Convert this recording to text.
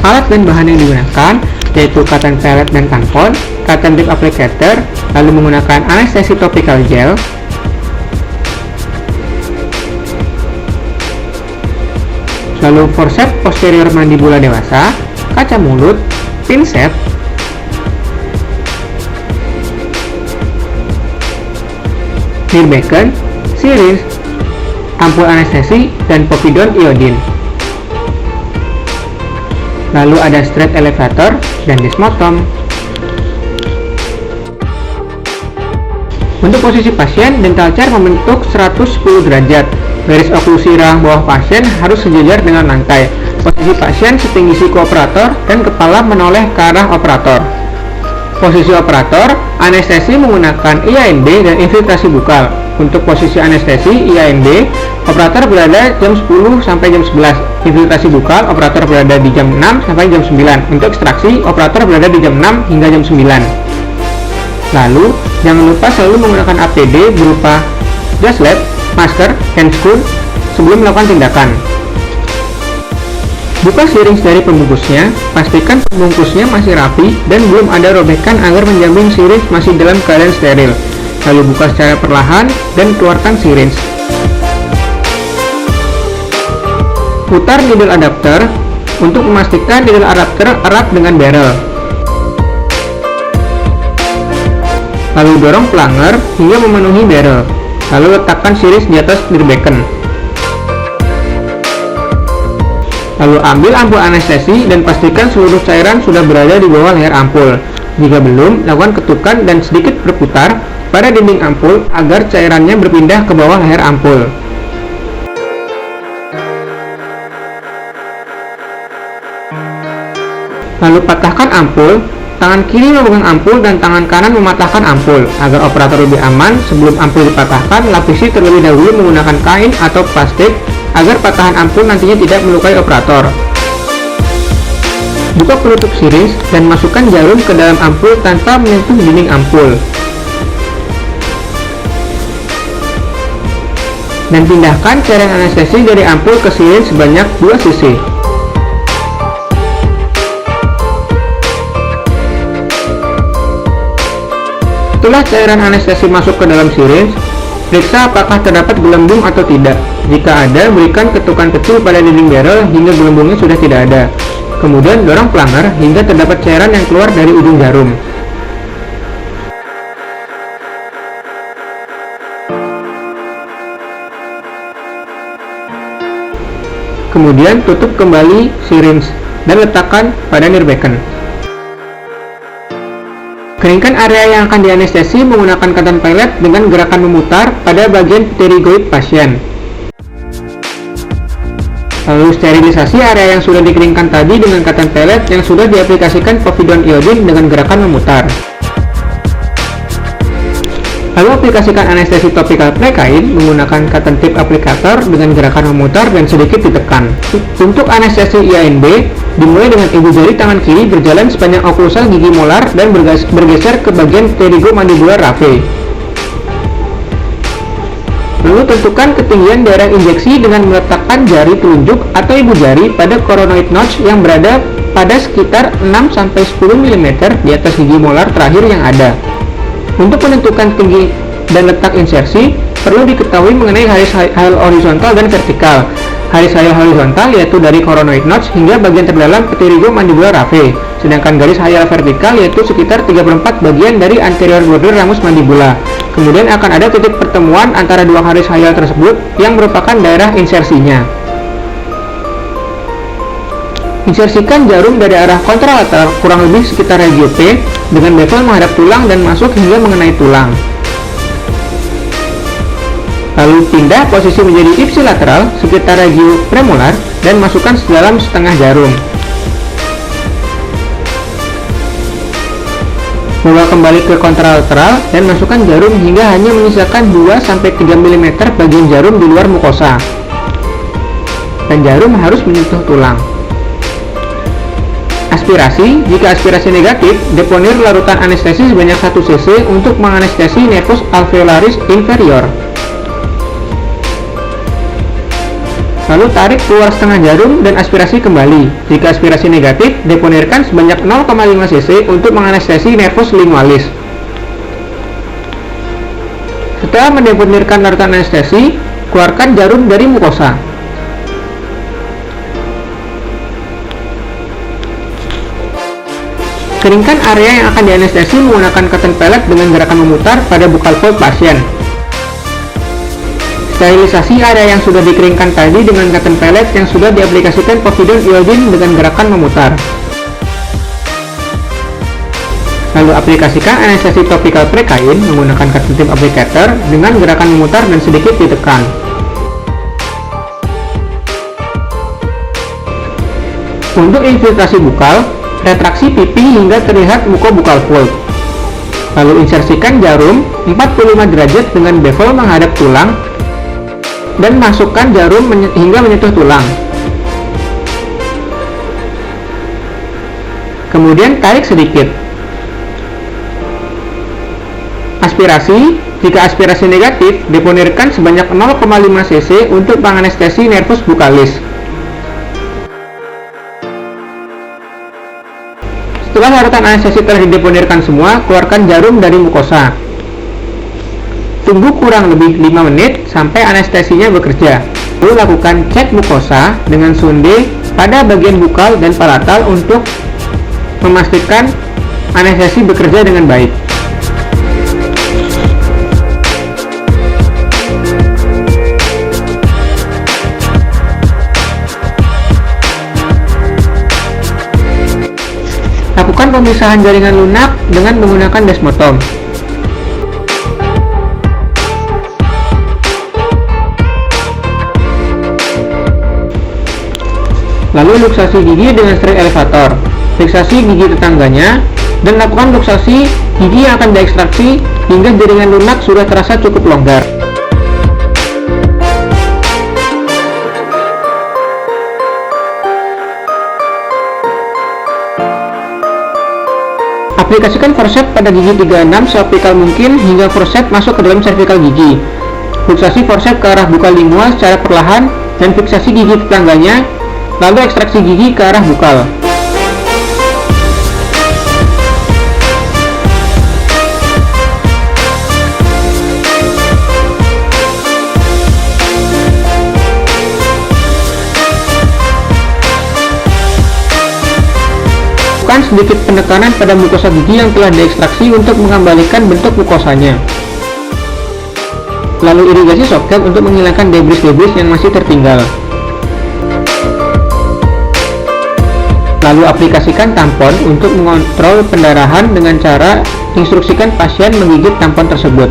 Alat dan bahan yang digunakan yaitu cotton pellet dan tampon, cotton tip applicator, lalu menggunakan anestesi topical gel, lalu forceps posterior mandibula dewasa, kaca mulut, pinset, Nirbecken, syringe, ampul anestesi, dan povidone iodine. Lalu ada straight elevator dan desmotom. Untuk posisi pasien, dental chair membentuk 110 derajat. Garis oklusi rahang bawah pasien harus sejajar dengan lantai. Posisi pasien setinggi siku operator dan kepala menoleh ke arah operator. Posisi operator, anestesi menggunakan IANB dan infiltrasi bukal. Untuk posisi anestesi IANB, operator berada jam 10 sampai jam 11. Infiltrasi bukal, operator berada di jam 6 sampai jam 9. Untuk ekstraksi, operator berada di jam 6 hingga jam 9. Lalu, jangan lupa selalu menggunakan APD berupa gas lab, masker, handscoon sebelum melakukan tindakan. Buka syringe dari pembungkusnya, pastikan pembungkusnya masih rapi dan belum ada robekan agar menjamin syringe masih dalam keadaan steril. Lalu buka secara perlahan dan keluarkan syringe. Putar needle adapter untuk memastikan needle adapter erat dengan barrel. Lalu dorong plunger hingga memenuhi barrel. Lalu letakkan syringe di atas Nirbecken. Lalu ambil ampul anestesi dan pastikan seluruh cairan sudah berada di bawah leher ampul. Jika belum, lakukan ketukan dan sedikit berputar pada dinding ampul agar cairannya berpindah ke bawah leher ampul. Lalu patahkan ampul, tangan kiri memegang ampul dan tangan kanan mematahkan ampul. Agar operator lebih aman, sebelum ampul dipatahkan, lapisi terlebih dahulu menggunakan kain atau plastik agar patahan ampul nantinya tidak melukai operator. Buka penutup syringe dan masukkan jarum ke dalam ampul tanpa menyentuh dinding ampul. Dan pindahkan cairan anestesi dari ampul ke syringe sebanyak 2 cc. Setelah cairan anestesi masuk ke dalam syringe, periksa apakah terdapat gelembung atau tidak. Jika ada, berikan ketukan kecil pada dinding barrel hingga gelembungnya sudah tidak ada. Kemudian dorong plunger hingga terdapat cairan yang keluar dari ujung jarum. Kemudian tutup kembali syringe dan letakkan pada Nirbecken. Keringkan area yang akan dianestesi menggunakan cotton pellet dengan gerakan memutar pada bagian pterygoid pasien. Lalu sterilisasi area yang sudah dikeringkan tadi dengan cotton pellet yang sudah diaplikasikan povidone iodine dengan gerakan memutar. Lalu aplikasikan anestesi topical precain menggunakan cotton tip applicator dengan gerakan memutar dan sedikit ditekan. Untuk anestesi IANB, dimulai dengan ibu jari tangan kiri berjalan sepanjang oklusal gigi molar dan bergeser ke bagian pterygomandibular raphe. Lalu tentukan ketinggian daerah injeksi dengan meletakkan jari telunjuk atau ibu jari pada coronoid notch yang berada pada sekitar 6-10 mm di atas gigi molar terakhir yang ada. Untuk menentukan tinggi dan letak insersi, perlu diketahui mengenai garis hayal horizontal dan vertikal. Garis hayal horizontal yaitu dari coronoid notch hingga bagian terdalam pterygomandibular raphe, sedangkan garis hayal vertikal yaitu sekitar 3/4 bagian dari anterior border ramus mandibula. Kemudian akan ada titik pertemuan antara dua garis hayal tersebut yang merupakan daerah insersinya. Insersikan jarum dari arah kontralateral kurang lebih sekitar regio P dengan bevel menghadap tulang dan masuk hingga mengenai tulang. Lalu pindah posisi menjadi ipsilateral sekitar regio premolar dan masukkan sedalam setengah jarum. Bawa kembali ke kontralateral dan masukkan jarum hingga hanya menyisakan 2-3 mm bagian jarum di luar mukosa. Dan jarum harus menyentuh tulang. Aspirasi, jika aspirasi negatif, deponir larutan anestesi sebanyak 1 cc untuk menganestesi nervus alveolaris inferior. Lalu tarik keluar setengah jarum dan aspirasi kembali. Jika aspirasi negatif, deponirkan sebanyak 0,5 cc untuk menganestesi nervus lingualis. Setelah mendeponirkan larutan anestesi, keluarkan jarum dari mukosa. Keringkan area yang akan dianestesi menggunakan cotton pellet dengan gerakan memutar pada buccal fold pasien. Sterilisasi area yang sudah dikeringkan tadi dengan cotton pellet yang sudah diaplikasikan povidone iodine dengan gerakan memutar. Lalu aplikasikan anestesi topikal prekain menggunakan cotton tip applicator dengan gerakan memutar dan sedikit ditekan. Untuk infiltrasi bukal, retraksi pipi hingga terlihat mukobuccal fold. Lalu insersikan jarum 45 derajat dengan bevel menghadap tulang dan masukkan jarum hingga menyentuh tulang. Kemudian tarik sedikit. Aspirasi, jika aspirasi negatif, deponirkan sebanyak 0,5 cc untuk menganestesi nervus buccalis. Setelah larutan anestesi telah dideponirkan semua, keluarkan jarum dari mukosa. Tunggu kurang lebih 5 menit sampai anestesinya bekerja. Lalu lakukan cek mukosa dengan sonde pada bagian bukal dan palatal untuk memastikan anestesi bekerja dengan baik. Lakukan pemisahan jaringan lunak dengan menggunakan desmotom. Lalu luksasi gigi dengan strip elevator. Fiksasi gigi tetangganya dan lakukan luksasi gigi yang akan diekstraksi hingga jaringan lunak sudah terasa cukup longgar. Aplikasikan forceps pada gigi 36 seoptikal mungkin hingga forceps masuk ke dalam cervical gigi. Luksasi forceps ke arah bukal lingual secara perlahan dan fiksasi gigi tetangganya, lalu ekstraksi gigi ke arah bukal. Lakukan sedikit penekanan pada mukosa gigi yang telah diekstraksi untuk mengembalikan bentuk mukosanya. Lalu irigasi socket untuk menghilangkan debris-debris yang masih tertinggal. Lalu aplikasikan tampon untuk mengontrol pendarahan dengan cara instruksikan pasien menggigit tampon tersebut.